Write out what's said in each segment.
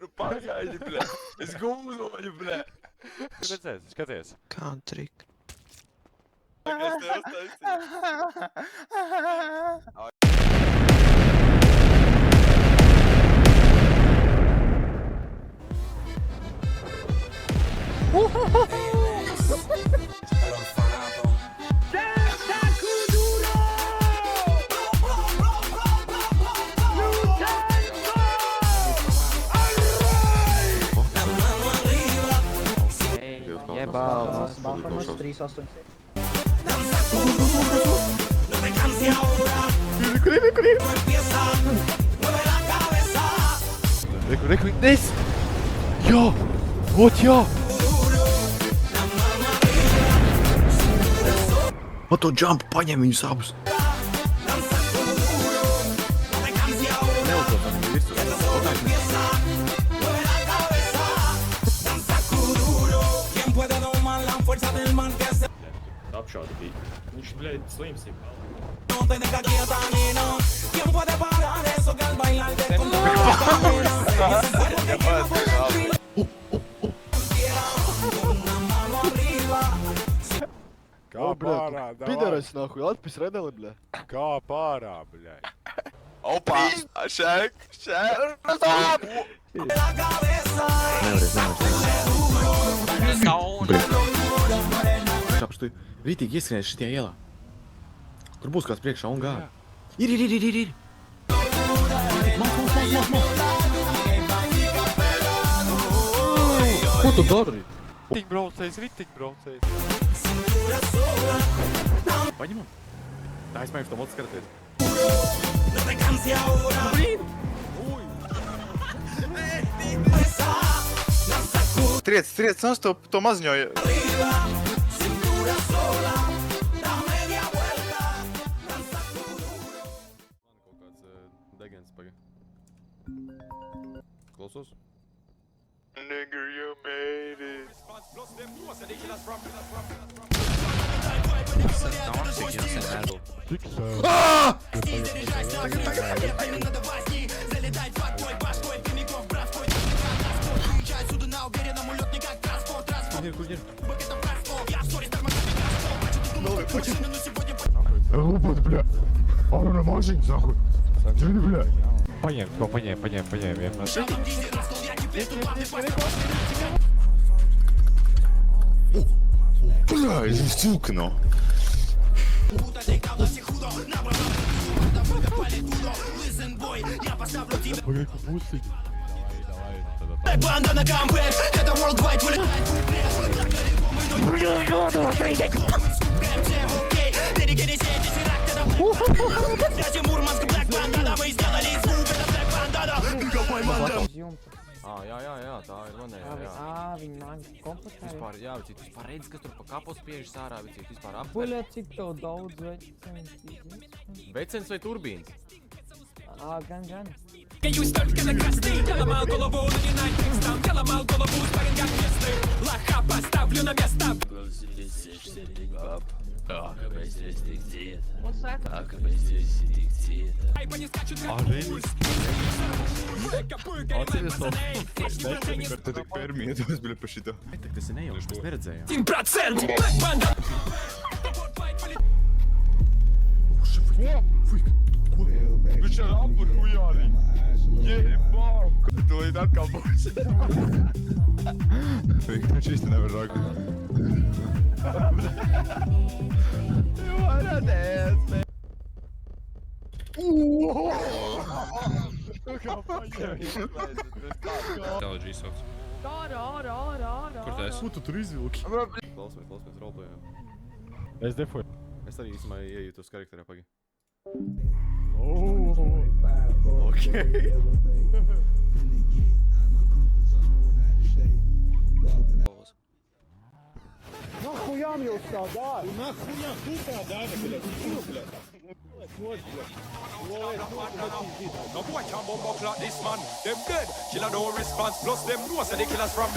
nu pagaidi, bļa. Es gūzoju, bļa. Skaties. Country. Es tev uztaisīju. Jebal. Balkonos 387. Reku, nes! Jā! Ot, jā! O to jump, paņem viņus abus. Apšādi bija. Viņš, bļaļ, slims ir. Kā pārā, davai. Pidaras nahuj, atpis redeli, bļa. Kā pārā, bļa. Opa! Šek! Stop! Kāpēc tu rītīgi ieskrienies šitajā ielā? Tur būs kāds priekšā un gāri. Ir. Ko tu dari? Ritiņbraucējs. Paņemam. Tā es mēģinu to motu skaraties. Triec, nos to maziņoja. Kaut kāds degens paga. Klausos? Nigga, you made it. Курьер. Робот, бля. Пару на машине, нахуй. Джини, бля. Поņem, vienmēr. Bļa, es cūknu. Pagaid, ka pusi. Jā, tā ir manēja, jā. Viņi nāk komplektā. Vispār, jā, bet vispār redz, kas tur pa kapos spiežas ārā, bet vispār aptver. Buļā, cik tev daudz vecens? Vecens vai turbīns? Gan. Atceries to? Es neceru, ka tu tik permietos, bļa, pa šito. Tas ir nejauši, mēs neredzējām. 100%! Viņš ar apur hujāri. Jebām! Tu līdz atkal būs. Viņš īsti nevar rakot. You wanna dance, man? Kā paņēmi? Teleģī sauc. Ārā. Kur tu esi? Ko tu tur izvilki? Klausamies, roleplayam. Es defoju. Es arī īstumā iejūtos karakterā, pagi. Okei. Нахуя мне устал, Нахуя ты тогда, блядь, блядь. No boy can bomb up like this man. Them dead. Killer no response. Plus them know say the killers from.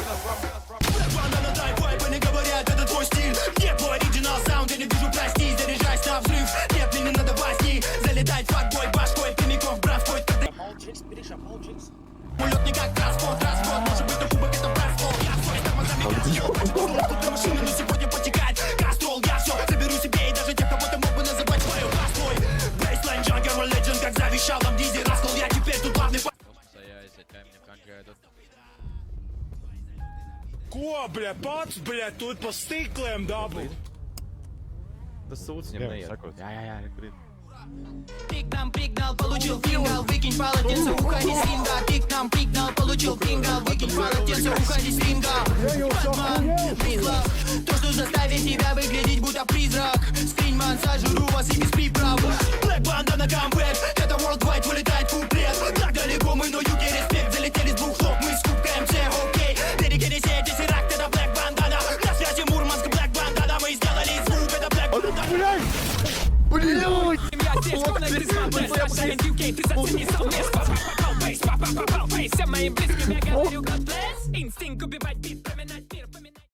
Это твой стиль. Нет, твой оригинал саунд. Я не вижу прости. Заряжай, став взрыв. Нет, мне не надо власти. Залетает факбой башкой. Прямиком в братской. Улет никак Ko, bļa, pats, bļa, tu pa stikliem dabū? Tas sūds viņam Jā, neiet. sakot. Jā, grib. Пик нам пригнал, получил фингал, выкинь полотенце, уходи с ринга. Пик нам пригнал, получил фингал, выкинь полотенце, уходи с ринга. Бэтмен, прихлоп, то, что заставит тебя выглядеть будто призрак. Скриньман, сожру вас и без приправ. Блэк банда на камбэк, это worldwide, вылетает фуплет. Так далеко мы, но юги респект, залетели с двух слов, мы с кубкой МЦ, окей. Берегите сеть, если рак, это блэк бандана. На связи Мурманск, блэк бандана, мы сделали звук, это блэк бандана. Я здесь, комнаты с мамой, Sunshine UK, ты зацени совместно. Пау-пау-пау-пау-пау, все моим близким, я говорю God bless. Инстинкт убивать